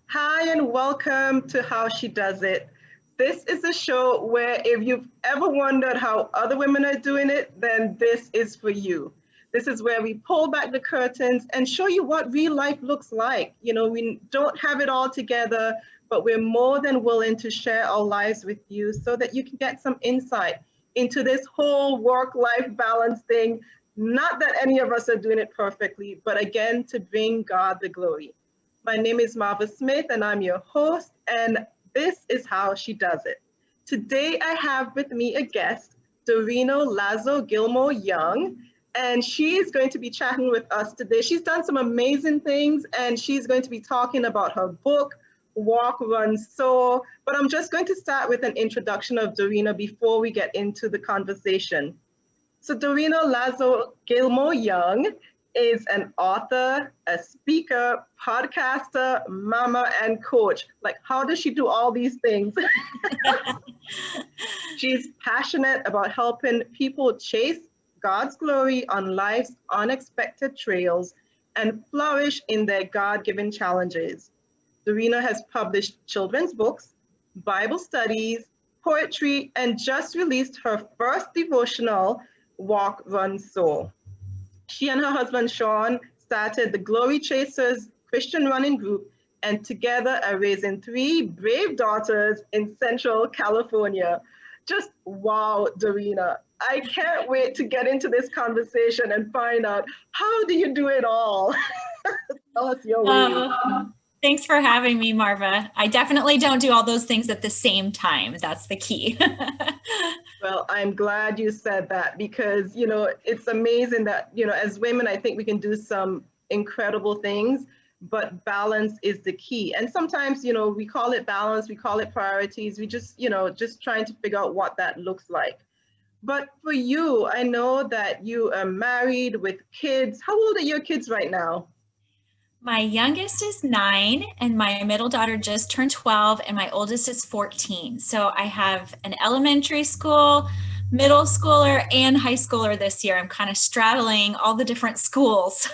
Hi, and welcome to How She Does It. This is a show where if you've ever wondered how other women are doing it, then this is for you. This is where we pull back the curtains and show you what real life looks like. We don't have it all together, but we're more than willing to share our lives with you so that you can get some insight into this whole work-life balance thing. Not that any of us are doing it perfectly, but again, to bring God the glory. My name is Marva Smith, and I'm your host, and this is How She Does It. Today, I have with me a guest, Dorina Lazo Gilmore-Young, and she is going to be chatting with us today. She's done some amazing things, and she's going to be talking about her book, Walk, Run, Soar. But I'm just going to start with an introduction of Dorina before we get into the conversation. So Dorina Lazo Gilmore-Young is an author, a speaker, podcaster, mama, and coach. Like, how does she do all these things? She's passionate about helping people chase God's glory on life's unexpected trails and flourish in their God-given challenges. Dorina has published children's books, Bible studies, poetry, and just released her first devotional, Walk, Run, Soar. She and her husband, Shawn, started the Glory Chasers Christian running group, and together are raising three brave daughters in Central California. Just wow, Dorina. I can't wait to get into this conversation and find out, how do you do it all? Tell us your way. Thanks for having me, Marva. I definitely don't do all those things at the same time. That's the key. Well, I'm glad you said that because, it's amazing that, as women, I think we can do some incredible things, but balance is the key. And sometimes, we call it balance, we call it priorities. We just trying to figure out what that looks like. But for you, I know that you are married with kids. How old are your kids right now? My youngest is 9, and my middle daughter just turned 12, and my oldest is 14. So I have an elementary school, middle schooler, and high schooler this year. I'm kind of straddling all the different schools.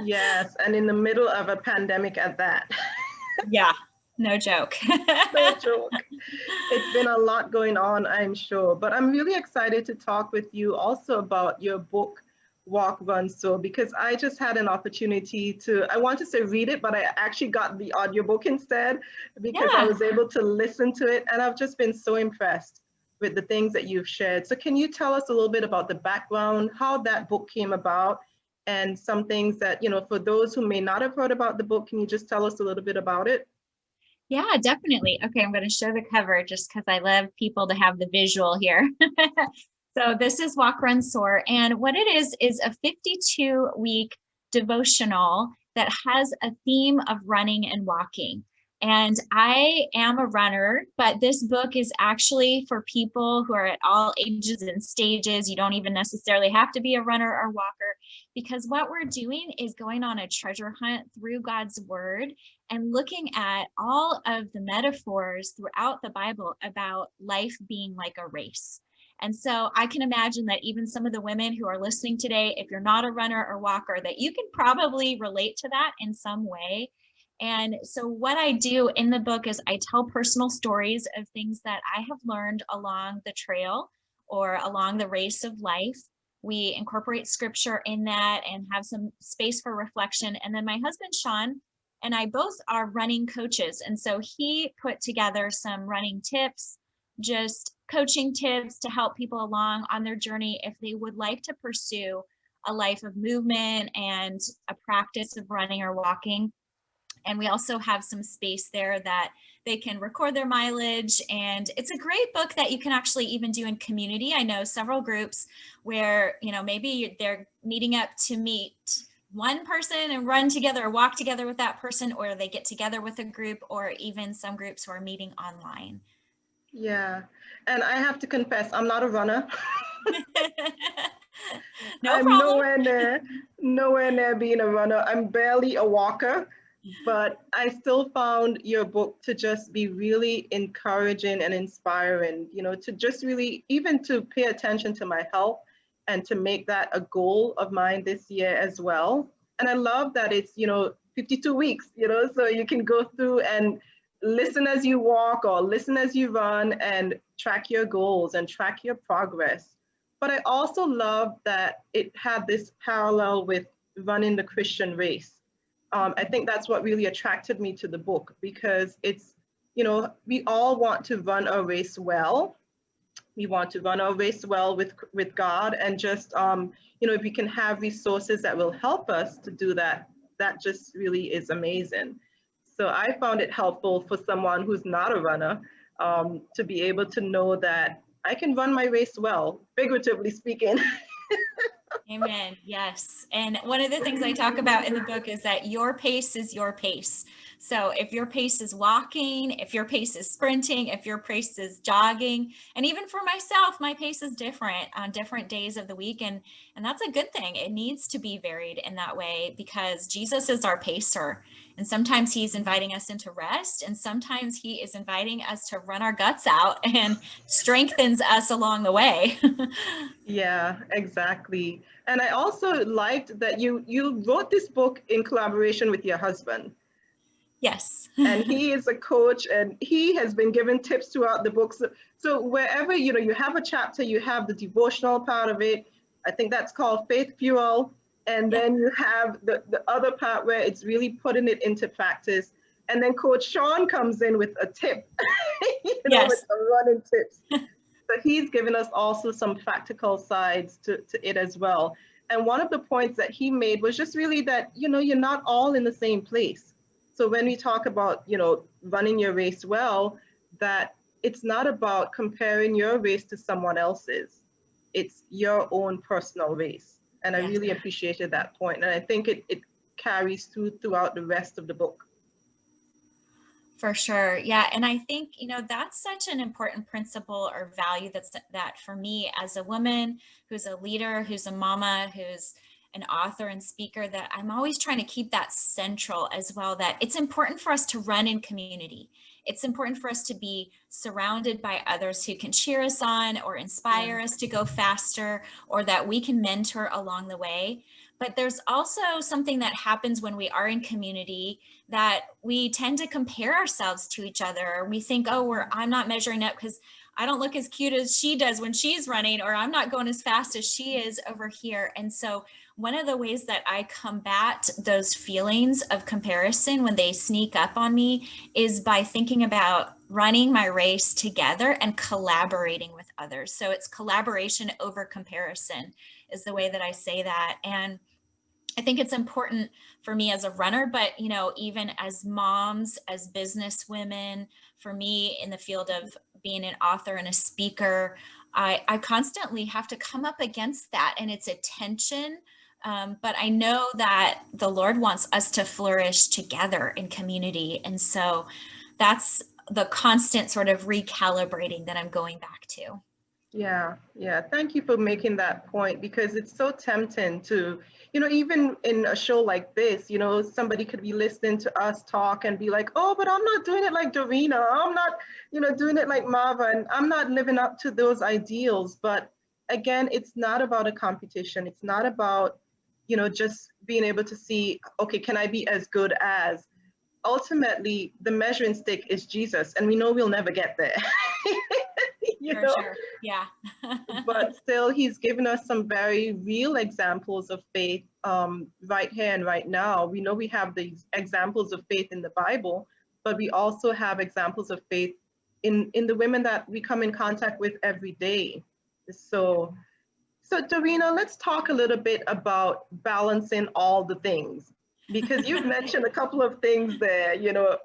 Yes, and in the middle of a pandemic at that. Yeah, no joke. No joke. It's been a lot going on, I'm sure. But I'm really excited to talk with you also about your book, Walk, Run, Soar, because I just had an opportunity to, I want to say read it, but I actually got the audiobook instead because I was able to listen to it. And I've just been so impressed with the things that you've shared. So can you tell us a little bit about the background, how that book came about, and some things that, for those who may not have heard about the book, can you just tell us a little bit about it? Yeah, definitely. Okay, I'm going to show the cover just because I love people to have the visual here. So this is Walk, Run, Soar. And what it is a 52-week devotional that has a theme of running and walking. And I am a runner, but this book is actually for people who are at all ages and stages. You don't even necessarily have to be a runner or walker, because what we're doing is going on a treasure hunt through God's word and looking at all of the metaphors throughout the Bible about life being like a race. And so I can imagine that even some of the women who are listening today, if you're not a runner or walker, that you can probably relate to that in some way. And so what I do in the book is I tell personal stories of things that I have learned along the trail or along the race of life. We incorporate scripture in that and have some space for reflection. And then my husband, Shawn, and I both are running coaches. And so he put together some running tips, just coaching tips to help people along on their journey if they would like to pursue a life of movement and a practice of running or walking. And we also have some space there that they can record their mileage. And it's a great book that you can actually even do in community. I know several groups where, maybe they're meeting up to meet one person and run together or walk together with that person, or they get together with a group, or even some groups who are meeting online. Yeah, and I have to confess, I'm not a runner. No I'm problem. nowhere near being a runner. I'm barely a walker, but I still found your book to just be really encouraging and inspiring, to just really, even to pay attention to my health and to make that a goal of mine this year as well. And I love that it's, 52 weeks, so you can go through and listen as you walk or listen as you run and track your goals and track your progress. But I also love that it had this parallel with running the Christian race. I think that's what really attracted me to the book, because it's, we all want to run a race well. We want to run our race well with God, and just, if we can have resources that will help us to do that, that just really is amazing. So I found it helpful for someone who's not a runner, to be able to know that I can run my race well, figuratively speaking. Amen. Yes. And one of the things I talk about in the book is that your pace is your pace. So if your pace is walking, if your pace is sprinting, if your pace is jogging, and even for myself, my pace is different on different days of the week. And that's a good thing. It needs to be varied in that way, because Jesus is our pacer. And sometimes he's inviting us into rest, and sometimes he is inviting us to run our guts out and strengthens us along the way. Yeah, exactly. And I also liked that you wrote this book in collaboration with your husband. Yes. And he is a coach, and he has been given tips throughout the book. So wherever, you have a chapter, you have the devotional part of it. I think that's called Faith Fuel. And then you have the other part where it's really putting it into practice. And then Coach Shawn comes in with a tip, Yes. with the running tips. So he's given us also some practical sides to it as well. And one of the points that he made was just really that, you're not all in the same place. So when we talk about, running your race well, that it's not about comparing your race to someone else's. It's your own personal race. And I really appreciated that point. And I think it carries throughout the rest of the book. For sure. Yeah. And I think, that's such an important principle or value that for me as a woman who's a leader, who's a mama, who's an author and speaker, that I'm always trying to keep that central as well, that it's important for us to run in community. It's important for us to be surrounded by others who can cheer us on or inspire us to go faster, or that we can mentor along the way. But there's also something that happens when we are in community, that we tend to compare ourselves to each other. We think, I'm not measuring up because I don't look as cute as she does when she's running, or I'm not going as fast as she is over here. And so one of the ways that I combat those feelings of comparison when they sneak up on me is by thinking about running my race together and collaborating with others. So it's collaboration over comparison is the way that I say that. And I think it's important for me as a runner, but, even as moms, as business women, for me in the field of being an author and a speaker, I constantly have to come up against that, and it's a tension. But I know that the Lord wants us to flourish together in community. And so that's the constant sort of recalibrating that I'm going back to. Yeah. Thank you for making that point, because it's so tempting to, even in a show like this, somebody could be listening to us talk and be like, oh, but I'm not doing it like Dorina. I'm not, doing it like Marva, and I'm not living up to those ideals. But again, it's not about a competition. It's not about, just being able to see, okay, can I be as good as? Ultimately, the measuring stick is Jesus, and we know we'll never get there. Sure. Yeah. But still, he's given us some very real examples of faith, right here and right now. We know we have these examples of faith in the Bible, but we also have examples of faith in the women that we come in contact with every day. So Dorina, let's talk a little bit about balancing all the things, because you've mentioned a couple of things there,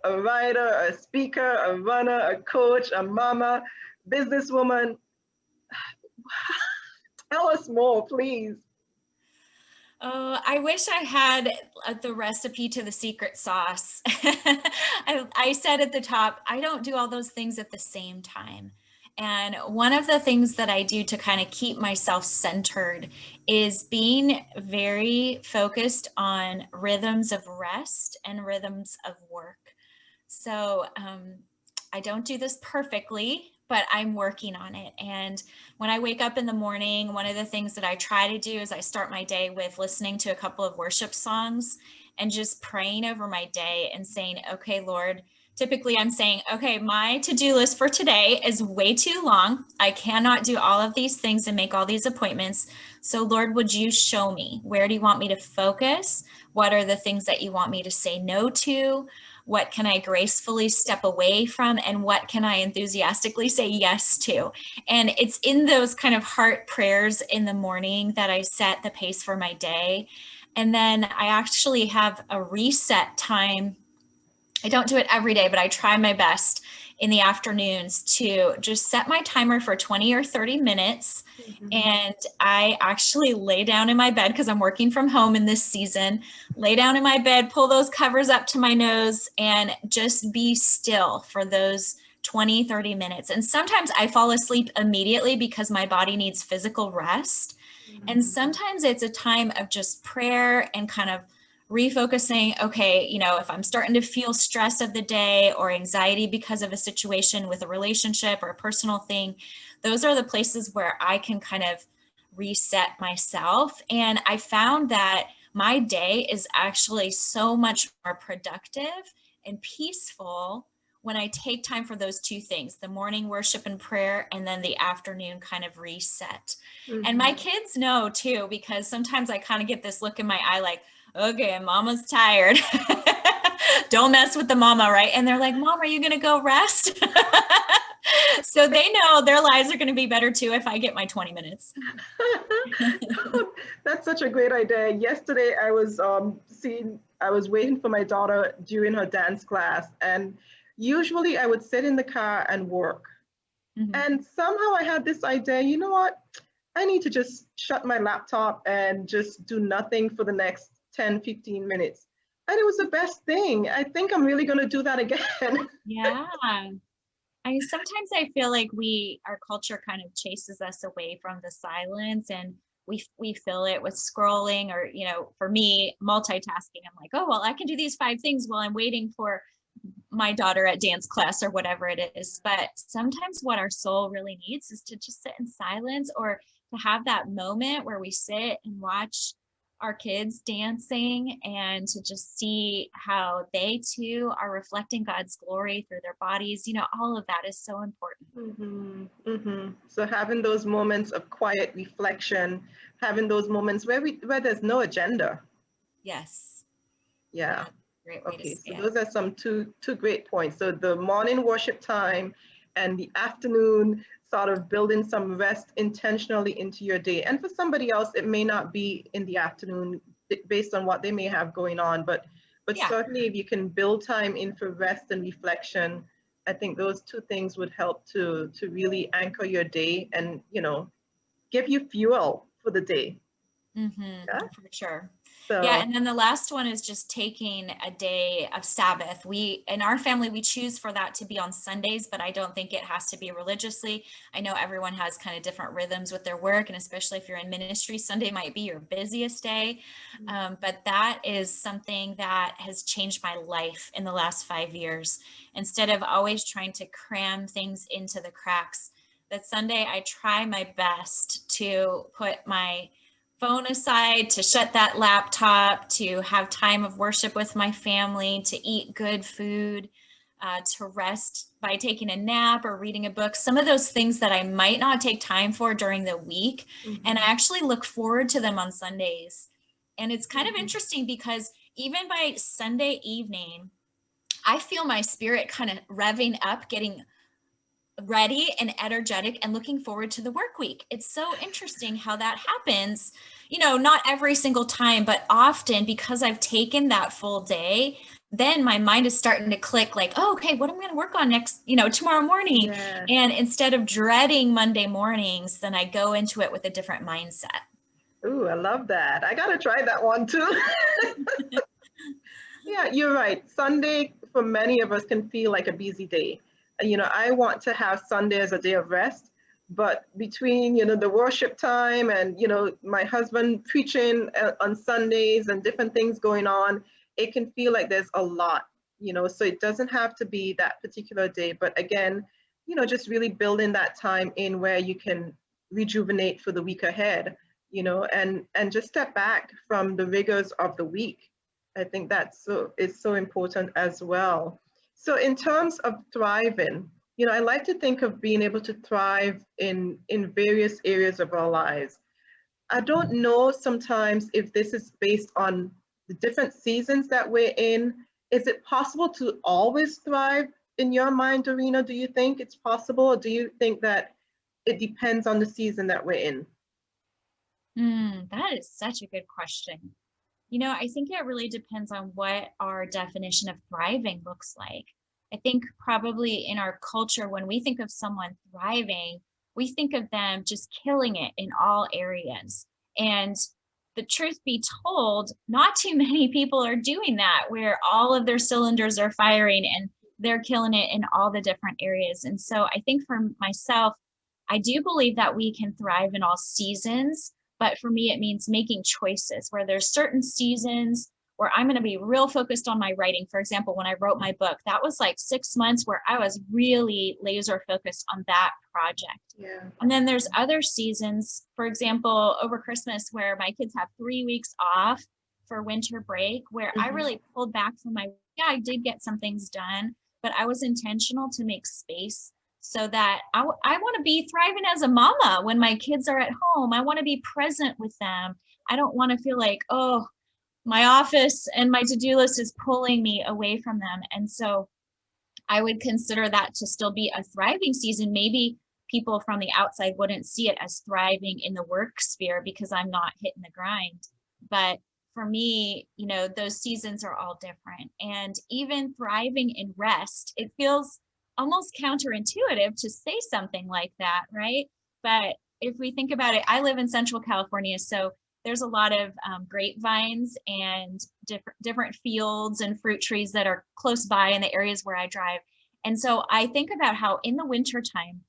a writer, a speaker, a runner, a coach, a mama, businesswoman. Tell us more, please. Oh, I wish I had the recipe to the secret sauce. I said at the top, I don't do all those things at the same time. And one of the things that I do to kind of keep myself centered is being very focused on rhythms of rest and rhythms of work. So I don't do this perfectly, but I'm working on it. And when I wake up in the morning, one of the things that I try to do is I start my day with listening to a couple of worship songs. and just praying over my day and saying, okay, Lord, typically I'm saying, okay, my to-do list for today is way too long. I cannot do all of these things and make all these appointments. So Lord, would you show me? Where do you want me to focus? What are the things that you want me to say no to? What can I gracefully step away from? And what can I enthusiastically say yes to? And it's in those kind of heart prayers in the morning that I set the pace for my day. And then I actually have a reset time. I don't do it every day, but I try my best in the afternoons to just set my timer for 20 or 30 minutes. And I actually lay down in my bed because I'm working from home in this season, lay down in my bed, pull those covers up to my nose, and just be still for those 20, 30 minutes. And sometimes I fall asleep immediately because my body needs physical rest. And sometimes it's a time of just prayer and kind of refocusing, okay, if I'm starting to feel stress of the day or anxiety because of a situation with a relationship or a personal thing, those are the places where I can kind of reset myself. And I found that my day is actually so much more productive and peaceful when I take time for those two things, the morning worship and prayer, and then the afternoon kind of reset. And my kids know too, because sometimes I kind of get this look in my eye like, okay, mama's tired. Don't mess with the mama, right? And they're like, Mom, are you going to go rest? So they know their lives are going to be better too if I get my 20 minutes. That's such a great idea. Yesterday, I was waiting for my daughter during her dance class, and usually I would sit in the car and work. And somehow I had this idea, you know what? I need to just shut my laptop and just do nothing for the next 10, 15 minutes. And it was the best thing. I think I'm really going to do that again. Yeah. Sometimes I feel like our culture kind of chases us away from the silence, and we fill it with scrolling or, for me, multitasking. I'm like, oh, well, I can do these 5 things while I'm waiting for my daughter at dance class or whatever it is. But sometimes what our soul really needs is to just sit in silence, or to have that moment where we sit and watch our kids dancing and to just see how they too are reflecting God's glory through their bodies. All of that is so important. So having those moments of quiet reflection, having those moments where there's no agenda. Yes. Yeah. Great way Okay, to say so those are some two great points. So the morning worship time and the afternoon, sort of building some rest intentionally into your day. And for somebody else, it may not be in the afternoon based on what they may have going on, but certainly if you can build time in for rest and reflection, I think those 2 things would help to really anchor your day and, give you fuel for the day. Yeah? For sure. So, yeah. And then the last one is just taking a day of Sabbath. In our family, we choose for that to be on Sundays, but I don't think it has to be religiously. I know everyone has kind of different rhythms with their work, and especially if you're in ministry, Sunday might be your busiest day. But that is something that has changed my life in the last 5 years. Instead of always trying to cram things into the cracks, that Sunday I try my best to put my phone aside, to shut that laptop, to have time of worship with my family, to eat good food, to rest by taking a nap or reading a book, some of those things that I might not take time for during the week. And I actually look forward to them on Sundays. And it's kind of interesting because even by Sunday evening, I feel my spirit kind of revving up, getting ready and energetic and looking forward to the work week. It's so interesting how that happens, not every single time, but often, because I've taken that full day, then my mind is starting to click like, oh, okay, what am I going to work on next, tomorrow morning? yeah. And instead of dreading Monday mornings, then I go into it with a different mindset. Ooh, I love that. I got to try that one too. Yeah, you're right. Sunday for many of us can feel like a busy day. I want to have Sunday as a day of rest, but between, the worship time and, my husband preaching on Sundays and different things going on, it can feel like there's a lot, so it doesn't have to be that particular day. But again, just really building that time in where you can rejuvenate for the week ahead, and just step back from the rigors of the week. I think that's so important as well. So in terms of thriving, I like to think of being able to thrive in various areas of our lives. I don't know sometimes if this is based on the different seasons that we're in. Is it possible to always thrive in your mind, Dorina? Do you think it's possible, or do you think that it depends on the season that we're in? That is such a good question. I think it really depends on what our definition of thriving looks like. I think probably in our culture, when we think of someone thriving, we think of them just killing it in all areas. And the truth be told, not too many people are doing that, where all of their cylinders are firing and they're killing it in all the different areas. And so I think for myself, I do believe that we can thrive in all seasons. But for me, it means making choices where there's certain seasons where I'm going to be real focused on my writing. For example, when I wrote my book, that was like 6 months where I was really laser focused on that project. Yeah. And then there's other seasons, for example, over Christmas, where my kids have 3 weeks off for winter break, where I really pulled back from I did get some things done, but I was intentional to make space so that I want to be thriving as a mama when my kids are at home. I want to be present with them. I don't want to feel like, oh, my office and my to-do list is pulling me away from them. And so I would consider that to still be a thriving season. Maybe people from the outside wouldn't see it as thriving in the work sphere because I'm not hitting the grind. But for me, those seasons are all different. And even thriving in rest, it feels almost counterintuitive to say something like that, right? But if we think about it, I live in Central California, so there's a lot of grapevines and different fields and fruit trees that are close by in the areas where I drive. And so I think about how in the wintertime,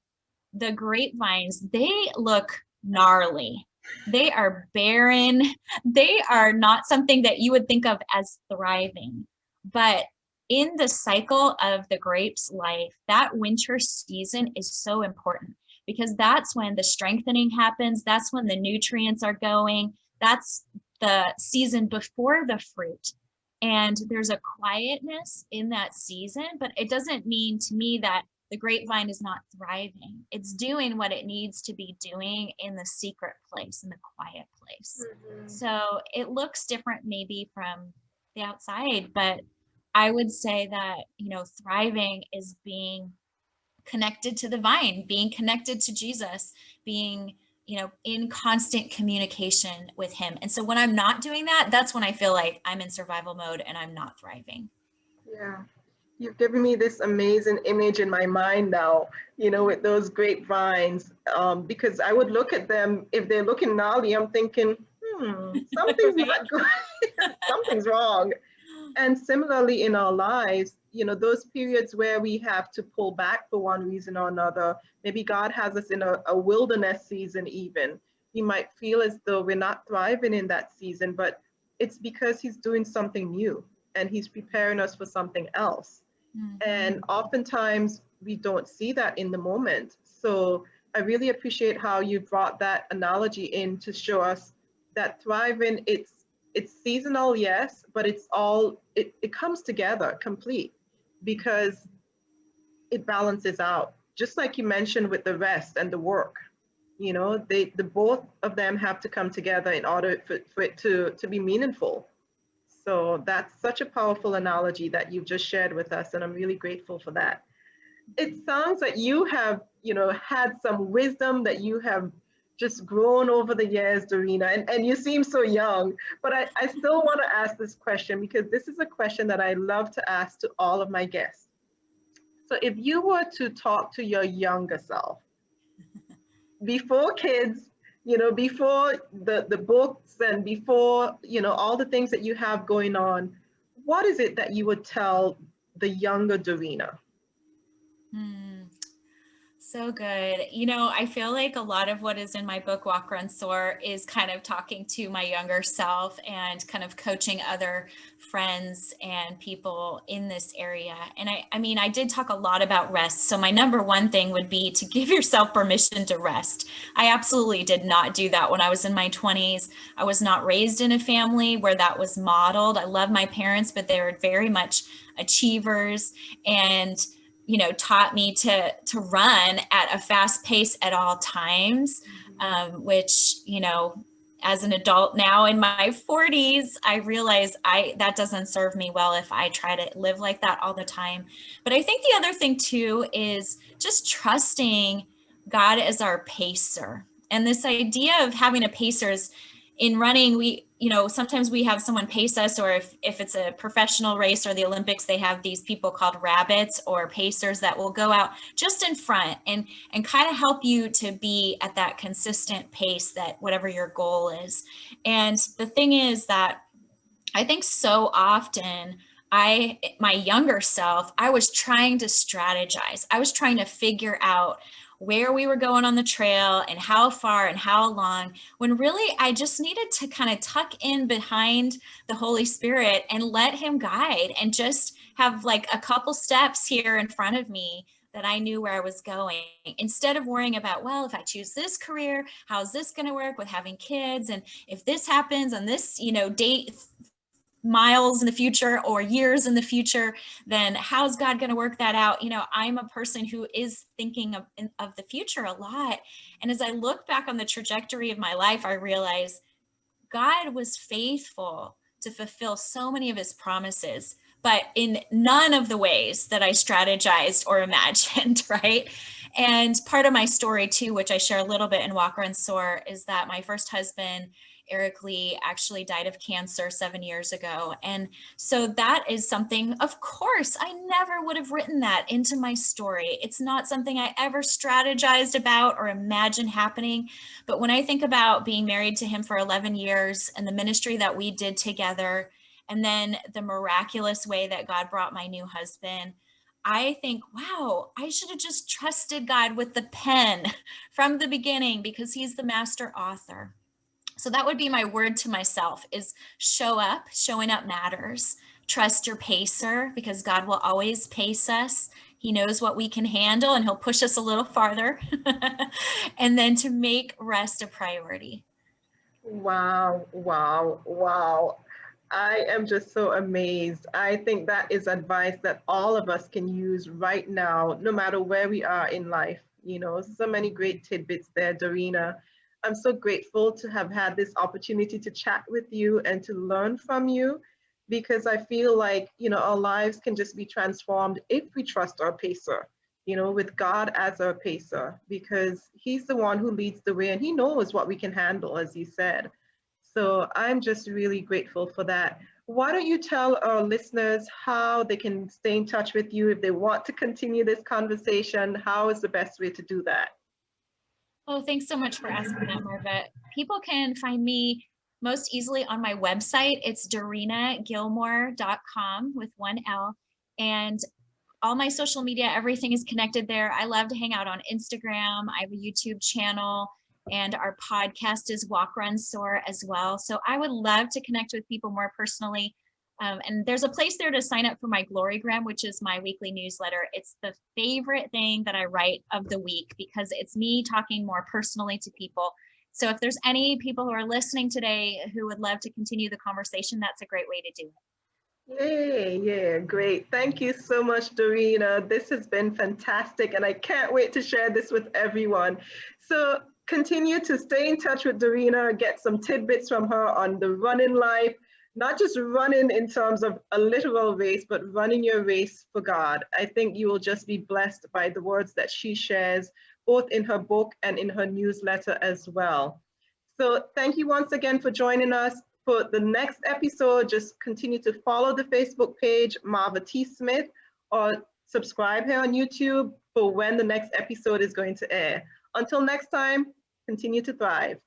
the grapevines, they look gnarly. They are barren. They are not something that you would think of as thriving. But in the cycle of the grape's life, that winter season is so important because that's when the strengthening happens. That's when the nutrients are going. That's the season before the fruit. And there's a quietness in that season, but it doesn't mean to me that the grapevine is not thriving. It's doing what it needs to be doing in the secret place, in the quiet place. So it looks different maybe from the outside, but I would say that, thriving is being connected to the vine, being connected to Jesus, being, in constant communication with him. And so when I'm not doing that, that's when I feel like I'm in survival mode and I'm not thriving. Yeah. You've given me this amazing image in my mind now, with those grapevines, because I would look at them, if they're looking gnarly, I'm thinking, something's not good, something's wrong. And similarly in our lives, those periods where we have to pull back for one reason or another, maybe God has us in a wilderness season even. You might feel as though we're not thriving in that season, but it's because he's doing something new and he's preparing us for something else. And oftentimes we don't see that in the moment. So I really appreciate how you brought that analogy in to show us that thriving, it's seasonal, yes, but it's all, it comes together complete because it balances out. Just like you mentioned with the rest and the work, the both of them have to come together in order for it to be meaningful. So that's such a powerful analogy that you've just shared with us, and I'm really grateful for that. It sounds like you have, had some wisdom that you have just grown over the years, Dorina, and you seem so young, but I still want to ask this question because this is a question that I love to ask to all of my guests. So if you were to talk to your younger self, before kids, before the books and before, all the things that you have going on, what is it that you would tell the younger Dorina? So good. You know, I feel like a lot of what is in my book, Walk, Run, Soar, is kind of talking to my younger self and kind of coaching other friends and people in this area. And I mean, I did talk a lot about rest. So my number one thing would be to give yourself permission to rest. I absolutely did not do that when I was in my 20s. I was not raised in a family where that was modeled. I love my parents, but they were very much achievers and taught me to run at a fast pace at all times, which, as an adult now in my 40s, I realize that doesn't serve me well if I try to live like that all the time. But I think the other thing too is just trusting God as our pacer. And this idea of having a pacer is, in running, sometimes we have someone pace us, or if it's a professional race or the Olympics, they have these people called rabbits or pacers that will go out just in front and kind of help you to be at that consistent pace, that whatever your goal is. And the thing is that I think so often my younger self, I was trying to strategize. I was trying to figure out where we were going on the trail and how far and how long, when really I just needed to kind of tuck in behind the Holy Spirit and let him guide, and just have like a couple steps here in front of me that I knew where I was going, instead of worrying about, well, if I choose this career, how's this going to work with having kids? And if this happens on this, date, miles in the future or years in the future, then how's God going to work that out? I'm a person who is thinking of the future a lot. And as I look back on the trajectory of my life, I realize God was faithful to fulfill so many of his promises, but in none of the ways that I strategized or imagined, right? And part of my story too, which I share a little bit in Walk, Run, Soar, is that my first husband, Eric Lee, actually died of cancer 7 years ago. And so that is something, of course, I never would have written that into my story. It's not something I ever strategized about or imagined happening. But when I think about being married to him for 11 years and the ministry that we did together, and then the miraculous way that God brought my new husband, I think, wow, I should have just trusted God with the pen from the beginning, because he's the master author. So that would be my word to myself, is show up. Showing up matters. Trust your pacer, because God will always pace us. He knows what we can handle, and he'll push us a little farther. And then to make rest a priority. Wow, wow, wow. I am just so amazed. I think that is advice that all of us can use right now, no matter where we are in life. So many great tidbits there, Dorina. I'm so grateful to have had this opportunity to chat with you and to learn from you, because I feel like, our lives can just be transformed if we trust our pacer, with God as our pacer, because he's the one who leads the way and he knows what we can handle, as you said. So I'm just really grateful for that. Why don't you tell our listeners how they can stay in touch with you if they want to continue this conversation? How is the best way to do that? Oh, thanks so much for asking that, Marva. People can find me most easily on my website. It's DorinaGilmore.com with one L. And all my social media, everything is connected there. I love to hang out on Instagram. I have a YouTube channel, and our podcast is Walk, Run, Soar as well. So I would love to connect with people more personally. And there's a place there to sign up for my Glorygram, which is my weekly newsletter. It's the favorite thing that I write of the week, because it's me talking more personally to people. So if there's any people who are listening today who would love to continue the conversation, that's a great way to do it. Yeah, great. Thank you so much, Dorina. This has been fantastic, and I can't wait to share this with everyone. So continue to stay in touch with Dorina, get some tidbits from her on the running life, not just running in terms of a literal race, but running your race for God. I think you will just be blessed by the words that she shares, both in her book and in her newsletter as well. So thank you once again for joining us. For the next episode, just continue to follow the Facebook page, Marva T. Smith, or subscribe here on YouTube for when the next episode is going to air. Until next time, continue to thrive.